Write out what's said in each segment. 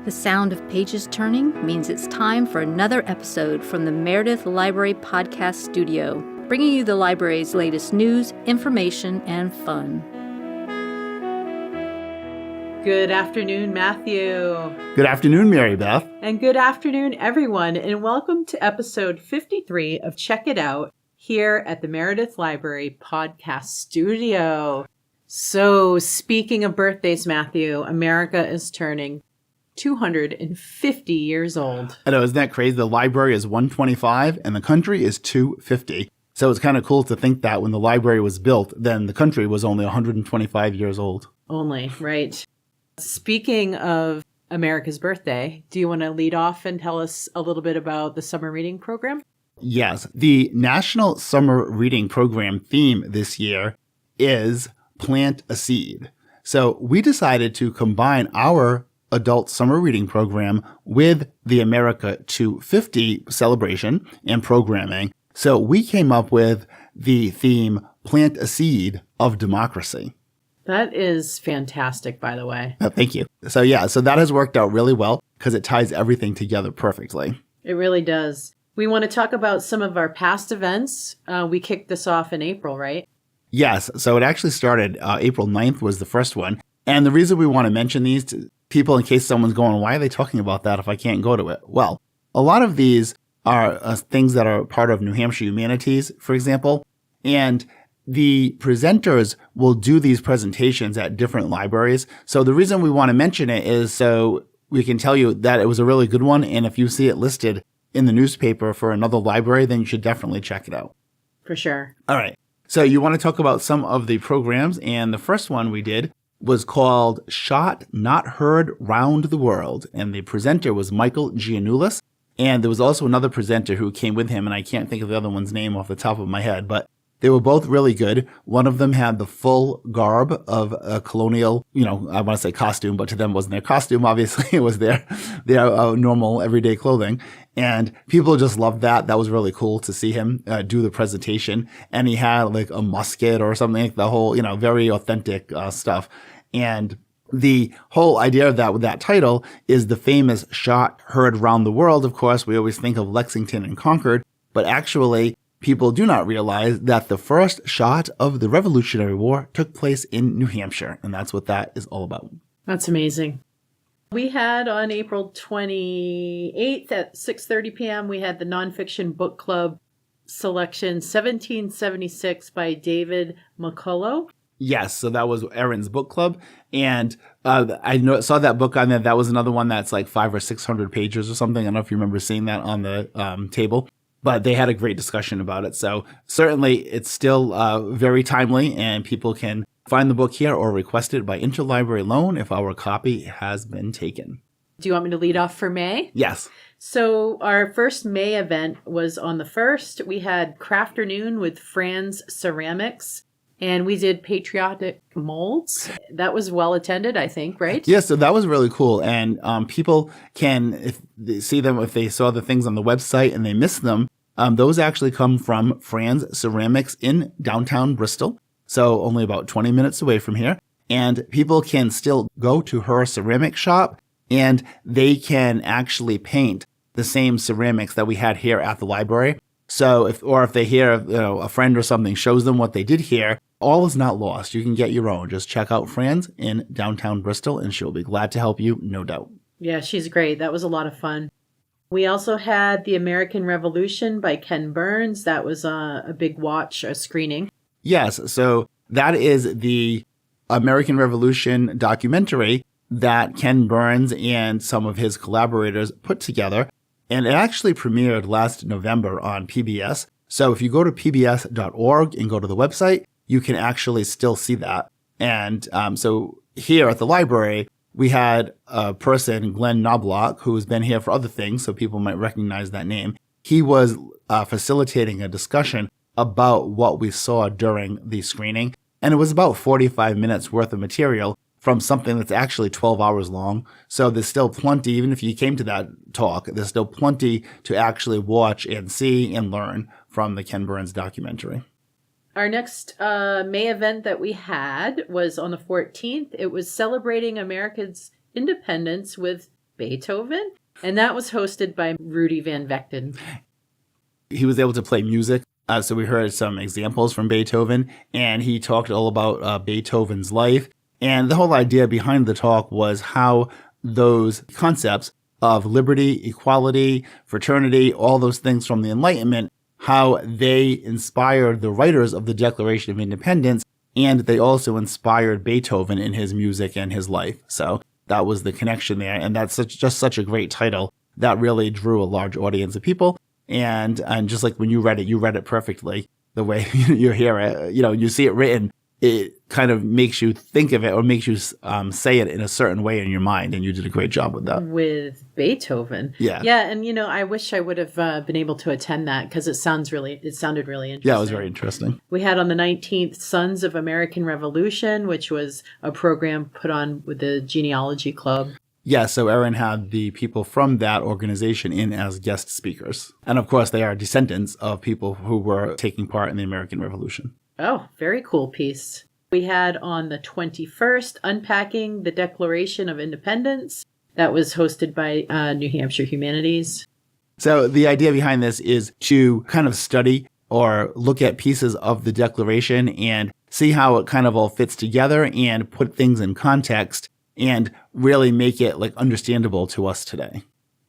The sound of pages turning means it's time for another episode from the Meredith Library podcast studio, bringing you the library's latest news, information, and fun. Good afternoon, Matthew. Good afternoon, MaryBeth. And good afternoon, everyone, and welcome to episode 53 of Check It Out here at the Meredith Library podcast studio. So, speaking of birthdays, Matthew, America is turning 250 years old. I know, isn't that crazy? The library is 125 and the country is 250. So it's kind of cool to think that when the library was built, then the country was only 125 years old. Only, right. Speaking of America's birthday, do you want to lead off and tell us a little bit about the summer reading program? Yes. The National Summer Reading Program theme this year is Plant a Seed. So we decided to combine our adult summer reading program with the America 250 celebration and programming. So we came up with the theme Plant a Seed of Democracy. That is fantastic, by the way. Thank you. So that has worked out really well because it ties everything together perfectly. It really does. We want to talk about some of our past events. We kicked this off in April, right? Yes. So it actually started April 9th was the first one. And the reason we want to mention these to people, in case someone's going, why are they talking about that if I can't go to it? Well, a lot of these are things that are part of New Hampshire Humanities, for example. And the presenters will do these presentations at different libraries. So the reason we want to mention it is so we can tell you that it was a really good one. And if you see it listed in the newspaper for another library, then you should definitely check it out. For sure. All right. So you want to talk about some of the programs. And the first one we did was called Shot Not Heard Round the World. And the presenter was Michael Giannoulis. And there was also another presenter who came with him. And I can't think of the other one's name off the top of my head, but they were both really good. One of them had the full garb of a colonial, I want to say costume, but to them it wasn't their costume. Obviously, it was their normal everyday clothing. And people just loved that. That was really cool to see him do the presentation. And he had like a musket or something, like the whole, very authentic stuff. And the whole idea of that with that title is the famous shot heard around the world. Of course, we always think of Lexington and Concord, but actually people do not realize that the first shot of the Revolutionary War took place in New Hampshire. And that's what that is all about. That's amazing. We had on April 28th at 6:30 p.m., we had the nonfiction book club selection 1776 by David McCullough. Yes, so that was Erin's book club. And I saw that book on there. That was another one that's like 500 or 600 pages or something. I don't know if you remember seeing that on the table. But they had a great discussion about it. So certainly it's still very timely, and people can find the book here or request it by interlibrary loan if our copy has been taken. Do you want me to lead off for May? Yes. So our first May event was on the 1st. We had Crafternoon with Franz Ceramics, and we did patriotic molds. That was well attended, I think, right? Yeah, so that was really cool. And people can, if they see them, if they saw the things on the website and they missed them, those actually come from Franz Ceramics in downtown Bristol. So only about 20 minutes away from here. And people can still go to her ceramic shop and they can actually paint the same ceramics that we had here at the library. So if they hear, a friend or something shows them what they did here, all is not lost. You can get your own. Just check out Franz in downtown Bristol and she'll be glad to help you, no doubt. Yeah, she's great. That was a lot of fun. We also had The American Revolution by Ken Burns. That was a big watch, a screening. Yes, so that is the American Revolution documentary that Ken Burns and some of his collaborators put together. And it actually premiered last November on PBS. So if you go to pbs.org and go to the website, you can actually still see that. And so here at the library, we had a person, Glenn Knobloch, who has been here for other things, so people might recognize that name. He was facilitating a discussion about what we saw during the screening. And it was about 45 minutes worth of material from something that's actually 12 hours long. So there's still plenty, even if you came to that talk, there's still plenty to actually watch and see and learn from the Ken Burns documentary. Our next May event that we had was on the 14th. It was celebrating America's independence with Beethoven, and that was hosted by Rudy Van Vechten. He was able to play music. So we heard some examples from Beethoven, and he talked all about Beethoven's life. And the whole idea behind the talk was how those concepts of liberty, equality, fraternity, all those things from the Enlightenment, how they inspired the writers of the Declaration of Independence, and they also inspired Beethoven in his music and his life. So that was the connection there. And that's just such a great title that really drew a large audience of people. And just like when you read it perfectly, the way you hear it, you see it written, it kind of makes you think of it or makes you say it in a certain way in your mind. And you did a great job with that. With Beethoven. Yeah. Yeah. And, I wish I would have been able to attend that because it sounded really interesting. Yeah, it was very interesting. We had on the 19th Sons of American Revolution, which was a program put on with the Genealogy Club. Yeah, so Erin had the people from that organization in as guest speakers. And of course, they are descendants of people who were taking part in the American Revolution. Oh, very cool piece. We had on the 21st, Unpacking the Declaration of Independence. That was hosted by New Hampshire Humanities. So the idea behind this is to kind of study or look at pieces of the Declaration and see how it kind of all fits together and put things in context and really make it understandable to us today.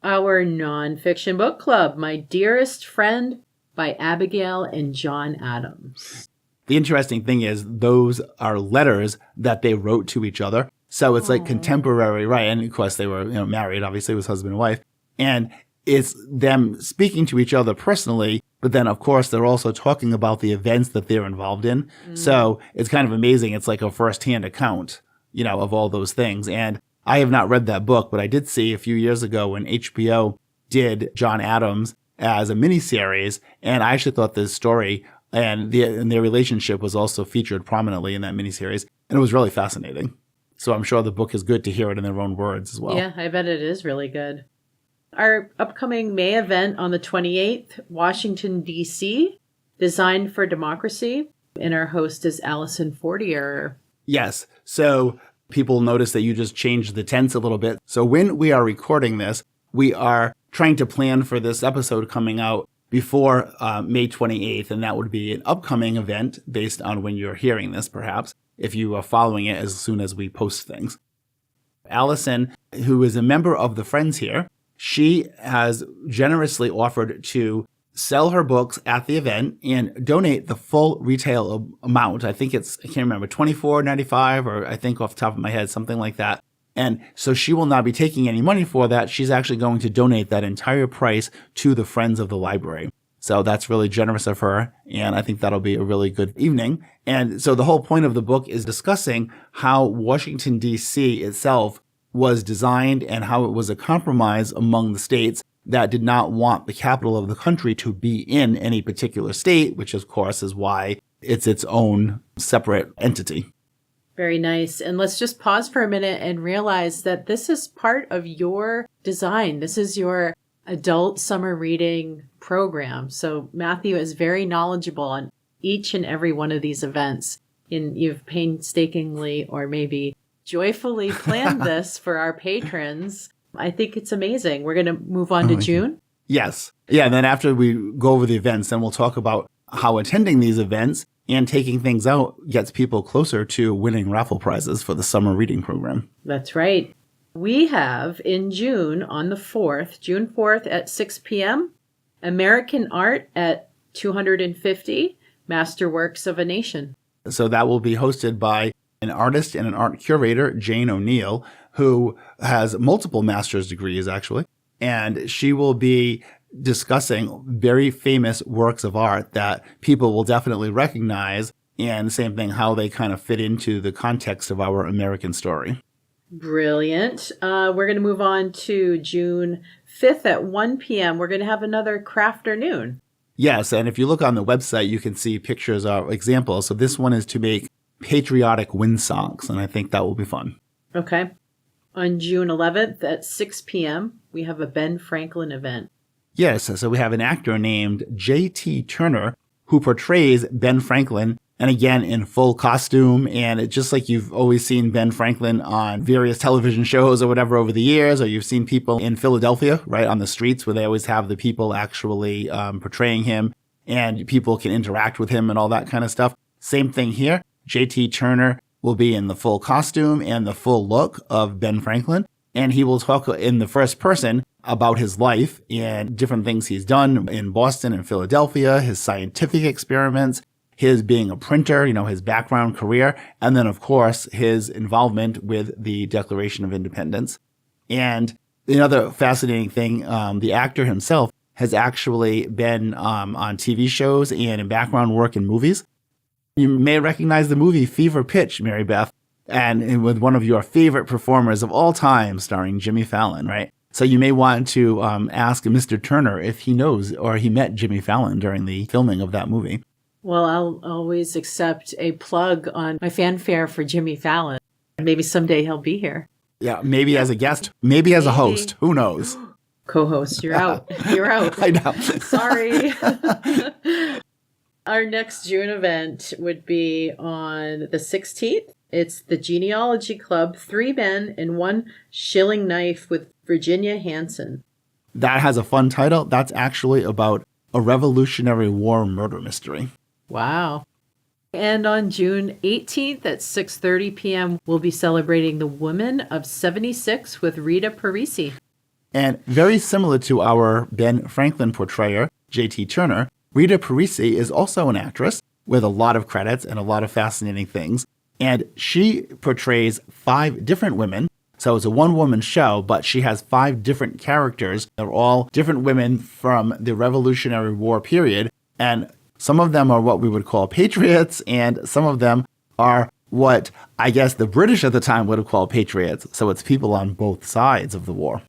Our nonfiction book club, My Dearest Friend by Abigail and John Adams. The interesting thing is those are letters that they wrote to each other. So it's like contemporary, right? And of course they were married, obviously it was husband and wife. And it's them speaking to each other personally, but then of course they're also talking about the events that they're involved in. So it's kind of amazing. It's like a firsthand account of all those things. And I have not read that book, but I did see a few years ago when HBO did John Adams as a miniseries. And I actually thought this story and their relationship was also featured prominently in that miniseries. And it was really fascinating. So I'm sure the book is good to hear it in their own words as well. Yeah, I bet it is really good. Our upcoming May event on the 28th, Washington, D.C., Designed for Democracy. And our host is Allison Fortier. Yes. So people notice that you just changed the tense a little bit. So when we are recording this, we are trying to plan for this episode coming out before May 28th. And that would be an upcoming event based on when you're hearing this, perhaps, if you are following it as soon as we post things. Allison, who is a member of the Friends here, she has generously offered to sell her books at the event and donate the full retail amount. I think I can't remember, $24.95 or I think off the top of my head, something like that. And so she will not be taking any money for that. She's actually going to donate that entire price to the Friends of the Library. So that's really generous of her. And I think that'll be a really good evening. And so the whole point of the book is discussing how Washington, D.C. itself was designed and how it was a compromise among the states that did not want the capital of the country to be in any particular state, which of course is why it's its own separate entity. Very nice. And let's just pause for a minute and realize that this is part of your design. This is your adult summer reading program. So Matthew is very knowledgeable on each and every one of these events. And you've painstakingly or maybe joyfully planned this for our patrons. I think it's amazing. We're going to move on to June. Yes. Yeah. And then after we go over the events, then we'll talk about how attending these events and taking things out gets people closer to winning raffle prizes for the summer reading program. That's right. We have in June on the 4th, June 4th at 6 p.m., American Art at 250, Masterworks of a Nation. So that will be hosted by an artist and an art curator, Jane O'Neill, who has multiple master's degrees, actually. And she will be discussing very famous works of art that people will definitely recognize. And same thing, how they kind of fit into the context of our American story. Brilliant. We're going to move on to June 5th at 1 p.m. We're going to have another crafternoon. Yes. And if you look on the website, you can see pictures or examples. So this one is to make patriotic wind songs. And I think that will be fun. Okay. On June 11th at 6 p.m., we have a Ben Franklin event. Yes. So we have an actor named J.T. Turner who portrays Ben Franklin and again in full costume. And it's just like you've always seen Ben Franklin on various television shows or whatever over the years, or you've seen people in Philadelphia, right, on the streets where they always have the people actually portraying him and people can interact with him and all that kind of stuff. Same thing here. J.T. Turner will be in the full costume and the full look of Ben Franklin, and he will talk in the first person about his life and different things he's done in Boston and Philadelphia, his scientific experiments, his being a printer, his background career, and then, of course, his involvement with the Declaration of Independence. And another fascinating thing, the actor himself has actually been on TV shows and in background work in movies. You may recognize the movie Fever Pitch, MaryBeth, and with one of your favorite performers of all time, starring Jimmy Fallon, right? So you may want to ask Mr. Turner if he knows or he met Jimmy Fallon during the filming of that movie. Well, I'll always accept a plug on my fanfare for Jimmy Fallon. Maybe someday he'll be here. Yeah, maybe as a guest, maybe as a host. Who knows? Co-host, you're out. You're out. I know. Sorry. Our next June event would be on the 16th. It's the Genealogy Club, 3 Men and 1 Shilling Knife with Virginia Hansen. That has a fun title. That's actually about a Revolutionary War murder mystery. Wow. And on June 18th at 6:30 p.m., we'll be celebrating the Woman of 76 with Rita Parisi. And very similar to our Ben Franklin portrayer, J.T. Turner, Rita Parisi is also an actress with a lot of credits and a lot of fascinating things. And she portrays 5 different women. So it's a one-woman show, but she has 5 different characters. They're all different women from the Revolutionary War period. And some of them are what we would call patriots, and some of them are what I guess the British at the time would have called patriots. So it's people on both sides of the war.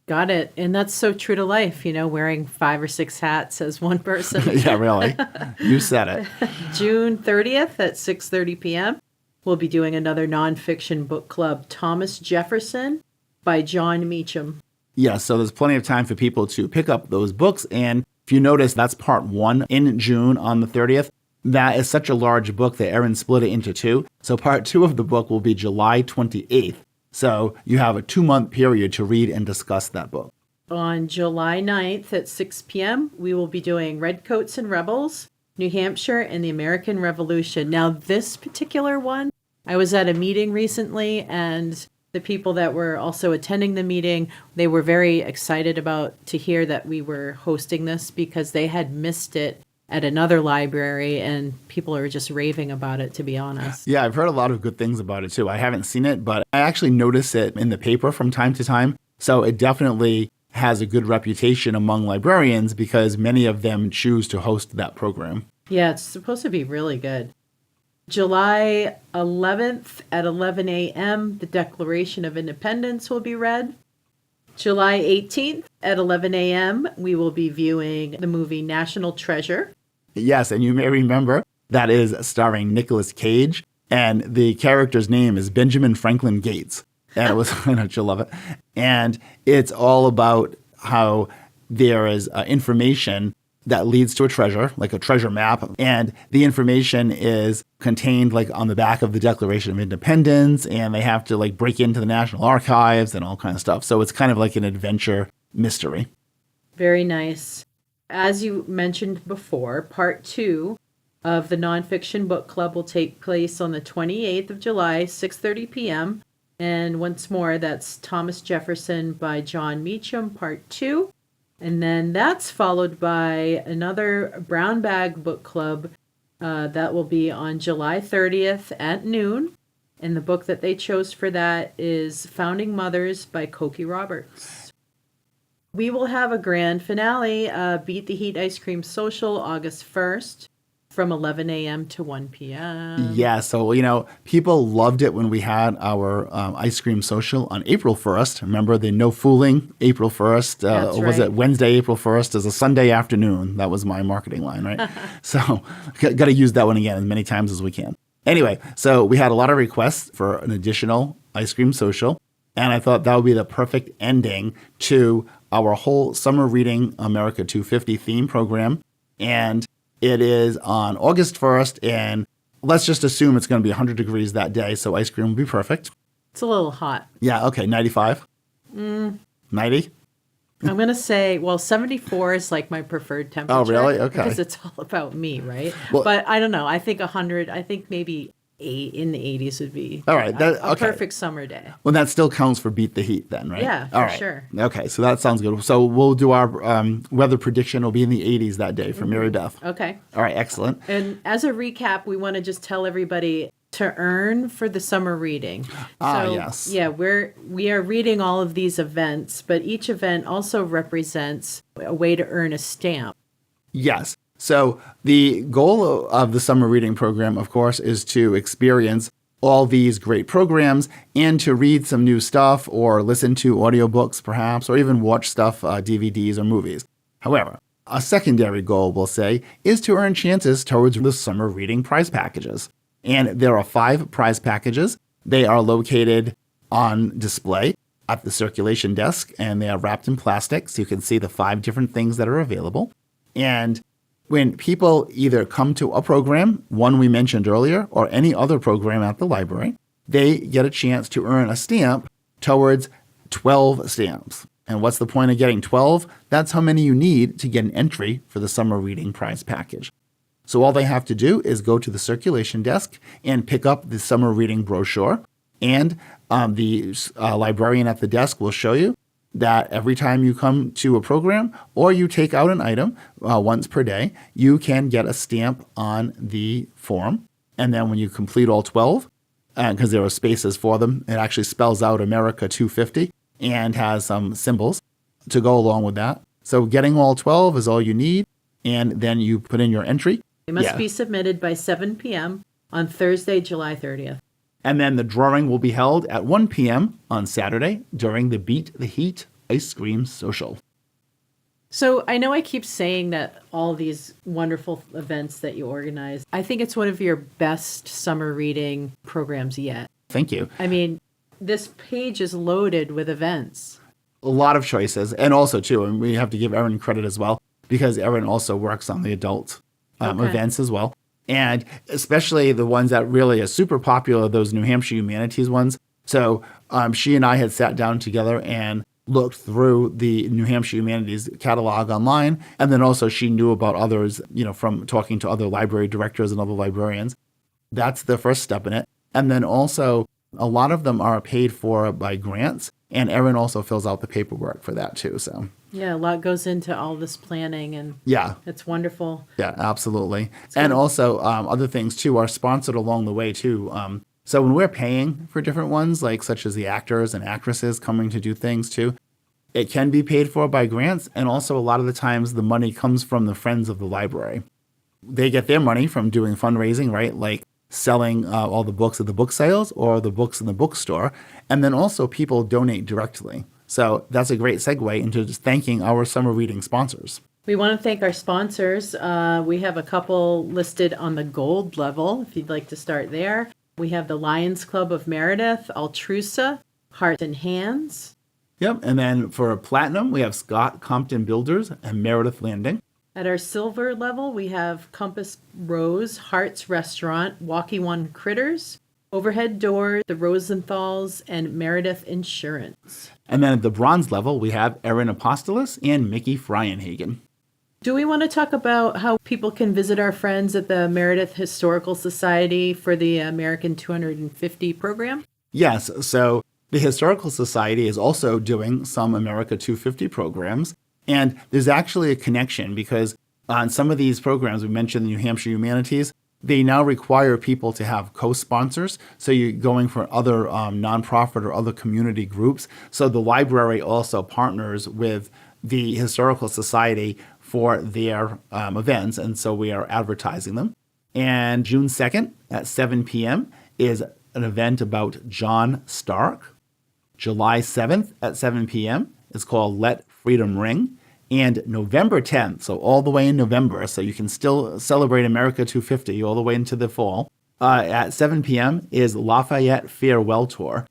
Got it. And that's so true to life, wearing 5 or 6 hats as one person. Yeah, really. You said it. June 30th at 6:30 p.m., we'll be doing another nonfiction book club, Thomas Jefferson by John Meacham. Yeah, so there's plenty of time for people to pick up those books. And if you notice, that's part 1 in June on the 30th. That is such a large book that Erin split it into 2. So part 2 of the book will be July 28th. So you have a 2-month period to read and discuss that book. On July 9th at 6 p.m., we will be doing Redcoats and Rebels, New Hampshire, and the American Revolution. Now, this particular one, I was at a meeting recently, and the people that were also attending the meeting, they were very excited to hear that we were hosting this because they had missed it at another library, and people are just raving about it, to be honest. Yeah, I've heard a lot of good things about it, too. I haven't seen it, but I actually notice it in the paper from time to time. So it definitely has a good reputation among librarians because many of them choose to host that program. Yeah, it's supposed to be really good. July 11th at 11 a.m., the Declaration of Independence will be read. July 18th at 11 a.m., we will be viewing the movie National Treasure. Yes, and you may remember that is starring Nicolas Cage, and the character's name is Benjamin Franklin Gates. And it was, don't you love it? And it's all about how there is information that leads to a treasure, like a treasure map. And the information is contained like on the back of the Declaration of Independence, and they have to like break into the National Archives and all kinds of stuff. So it's kind of like an adventure mystery. Very nice. As you mentioned before, part 2 of the Nonfiction Book Club will take place on the 28th of July, 6:30 p.m. And once more, that's Thomas Jefferson by John Meacham, part 2. And then that's followed by another Brown Bag Book Club that will be on July 30th at noon. And the book that they chose for that is Founding Mothers by Cokie Roberts. We will have a grand finale, Beat the Heat Ice Cream Social, August 1st. From 11 a.m. to 1 p.m. Yeah, so, people loved it when we had our ice cream social on April 1st. Remember the no fooling April 1st? Was it Wednesday, April 1st? As a Sunday afternoon. That was my marketing line, right? So got to use that one again as many times as we can. Anyway, so we had a lot of requests for an additional ice cream social. And I thought that would be the perfect ending to our whole Summer Reading America 250 theme program. And it is on August 1st, and let's just assume it's going to be 100 degrees that day, so ice cream will be perfect. It's a little hot. Yeah, okay, 95? 90? I'm going to say, 74 is like my preferred temperature. Oh, really? Okay. Because it's all about me, right? Well, but I don't know. I think 100, I think maybe in the 80s would be all right, a perfect summer day. Well, that still counts for beat the heat then, right? Yeah, all for right. sure. Okay, so that sounds good. So we'll do our weather prediction. Will be in the 80s that day for Mary Beth. Okay. All right, excellent. And as a recap, we want to just tell everybody to earn for the summer reading. Yes. Yeah, we are reading all of these events, but each event also represents a way to earn a stamp. Yes. So the goal of the summer reading program, of course, is to experience all these great programs and to read some new stuff or listen to audiobooks perhaps, or even watch stuff, DVDs or movies. However, a secondary goal, we'll say, is to earn chances towards the summer reading prize packages. And there are 5 prize packages. They are located on display at the circulation desk, and they are wrapped in plastic, so you can see the 5 different things that are available. And when people either come to a program, one we mentioned earlier, or any other program at the library, they get a chance to earn a stamp towards 12 stamps. And what's the point of getting 12? That's how many you need to get an entry for the summer reading prize package. So all they have to do is go to the circulation desk and pick up the summer reading brochure. And the librarian at the desk will show you that every time you come to a program or you take out an item once per day, you can get a stamp on the form. And then when you complete all 12, because there are spaces for them, it actually spells out America 250 and has some symbols to go along with that. So getting all 12 is all you need. And then you put in your entry. They must be submitted by 7 p.m. on Thursday, July 30th. And then the drawing will be held at 1 p.m. on Saturday during the Beat the Heat Ice Cream Social. So I know I keep saying that all these wonderful events that you organize, I think it's one of your best summer reading programs yet. Thank you. I mean, this page is loaded with events. A lot of choices. And also, too, and we have to give Erin credit as well, because Erin also works on the adult events as well. And especially the ones that really are super popular, those New Hampshire Humanities ones. So she and I had sat down together and looked through the New Hampshire Humanities catalog online. And then also she knew about others, from talking to other library directors and other librarians. That's the first step in it. And then also a lot of them are paid for by grants. And Erin also fills out the paperwork for that too. So yeah, a lot goes into all this planning, and it's wonderful. Yeah, absolutely. And also other things too are sponsored along the way too. So when we're paying for different ones, like such as the actors and actresses coming to do things too, it can be paid for by grants. And also a lot of the times the money comes from the Friends of the Library. They get their money from doing fundraising, right? Like selling all the books at the book sales or the books in the bookstore. And then also people donate directly. So that's a great segue into just thanking our summer reading sponsors. We want to thank our sponsors. We have a couple listed on the gold level, if you'd like to start there. We have the Lions Club of Meredith, Altrusa, Hearts and Hands. Yep. And then for platinum, we have Scott Compton Builders and Meredith Landing. At our silver level, we have Compass Rose, Hearts Restaurant, Walkie One Critters, Overhead Door, the Rosenthals, and Meredith Insurance. And then at the bronze level, we have Erin Apostolos and Mickey Fryenhagen. Do we want to talk about how people can visit our friends at the Meredith Historical Society for the American 250 program? Yes. So the Historical Society is also doing some America 250 programs. And there's actually a connection because on some of these programs, we mentioned the New Hampshire Humanities, they now require people to have co-sponsors. So you're going for other nonprofit or other community groups. So the library also partners with the Historical Society for their events. And so we are advertising them. And June 2nd at 7 p.m. is an event about John Stark. July 7th at 7 p.m. is called Let Freedom Ring. And November 10th, so all the way in November, so you can still celebrate America 250 all the way into the fall, at 7 p.m. is Lafayette Farewell Tour.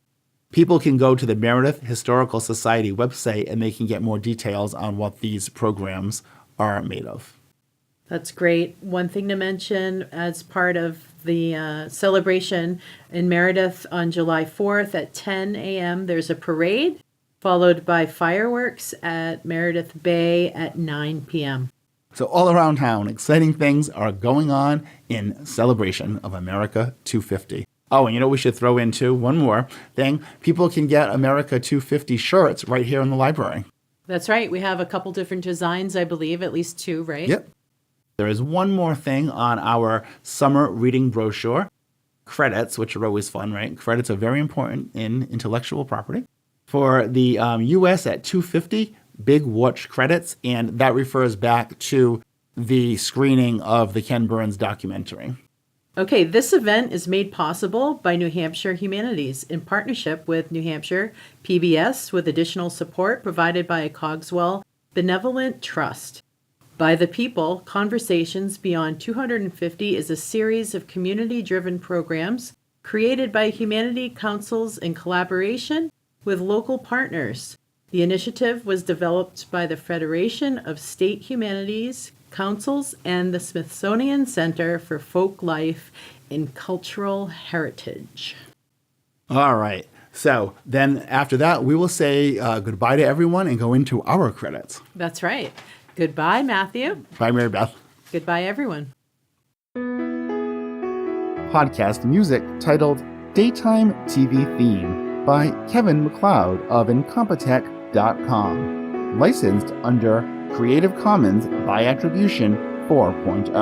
People can go to the Meredith Historical Society website and they can get more details on what these programs are made of. That's great. One thing to mention as part of the celebration in Meredith on July 4th at 10 a.m. There's a parade, followed by fireworks at Meredith Bay at 9 p.m. So all around town, exciting things are going on in celebration of America 250. Oh, and you know what we should throw in too? One more thing. People can get America 250 shirts right here in the library. That's right. We have a couple different designs, I believe, at least 2, right? Yep. There is one more thing on our summer reading brochure. Credits, which are always fun, right? Credits are very important in intellectual property. For the U.S. at 250, big watch credits, and that refers back to the screening of the Ken Burns documentary. Okay, this event is made possible by New Hampshire Humanities in partnership with New Hampshire PBS, with additional support provided by a Cogswell Benevolent Trust. By the People, Conversations Beyond 250 is a series of community-driven programs created by humanity councils in collaboration with local partners. The initiative was developed by the Federation of State Humanities Councils and the Smithsonian Center for Folk Life and Cultural Heritage. All right. So then after that, we will say goodbye to everyone and go into our credits. That's right. Goodbye, Matthew. Bye, MaryBeth. Goodbye, everyone. Podcast music titled Daytime TV Theme by Kevin MacLeod of Incompetech.com. Licensed under Creative Commons by Attribution 4.0.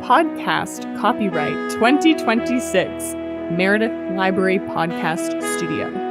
Podcast copyright 2026, Meredith Library Podcast Studio.